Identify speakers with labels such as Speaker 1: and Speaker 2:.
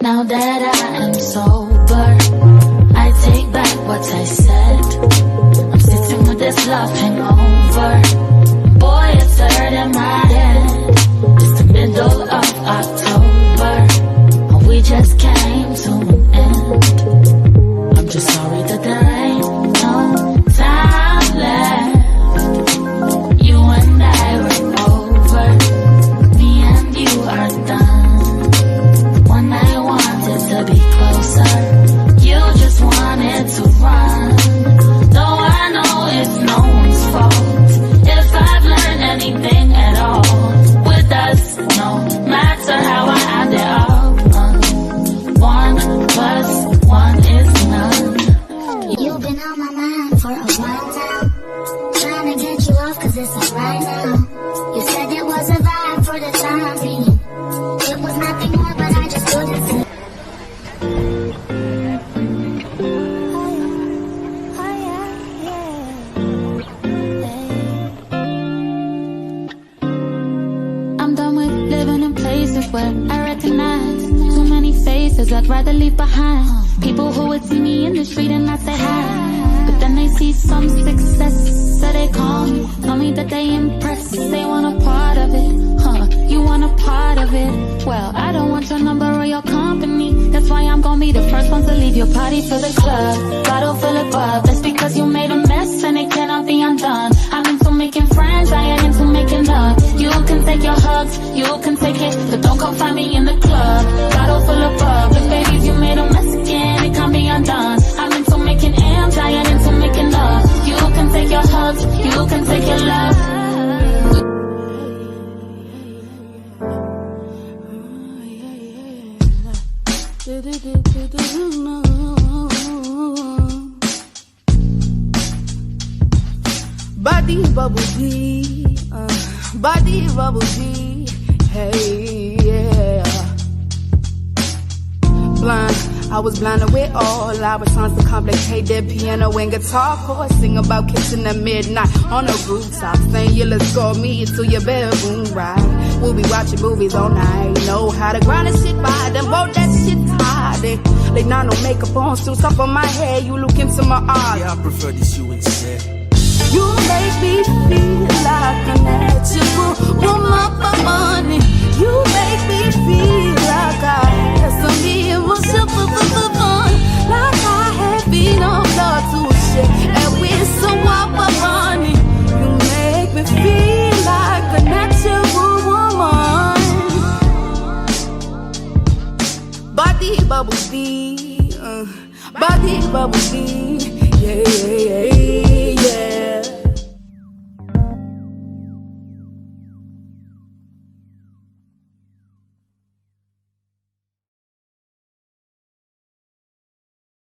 Speaker 1: Now that I am sober, I take back what I said. I'm sitting with this love hangover. Boy, it's hurting my head. It's the middle of October, and we just came to an end. I'm just sorry that there ain't no time left. You and I were over. Me and you are done. One I wanted to be closer, you just wanted to run. Though I know it's no one's fault. If I've learned anything at all, with us, no matter how I add it up, 1 plus 1 is none.
Speaker 2: You've been on my mind for a while now, trying to get you off cause it's alright now. You said it was a vibe for the time being. It was nothing more but I just couldn't see.
Speaker 3: I'm done with living in places where I recognize too many faces I'd rather leave behind. People who would see me in the street and not say hi, but then they see some success, so they call me, tell me that they impressed, they want a part of it. You want a part of it? Well, I don't want your number or your company. That's why I'm gonna be the first one to leave your party to the club. Bottle full of bub, that's because you made a mess and it cannot be undone. I'm into making friends, I ain't into making love. You can take your hugs, you can take it, but don't come find me in the club. Bottle full of bub, but baby, you made a mess again, it can't be undone. I'm into making ends, I ain't into making love. You can take your hugs, you can take your love.
Speaker 4: Body bubble tea, body bubble tea, hey yeah. Blind, I was blinded with all our songs to complicated piano and guitar chords. Sing about kissing at midnight on the rooftop, saying you let's go me to your bedroom, right? We'll be watching movies all night. Know how to grind this shit by them, both that shit hard. Late night, no makeup on, still stuff on my head. You look into my eyes.
Speaker 1: Yeah, I prefer this you instead.
Speaker 4: You make me feel like a natural woman for money. You make me feel like I have some emotion for fun. Like I have been on floor to shit and with some for money. You make me feel like a natural woman. Body bubble tea, body bubble tea, yeah, yeah, yeah.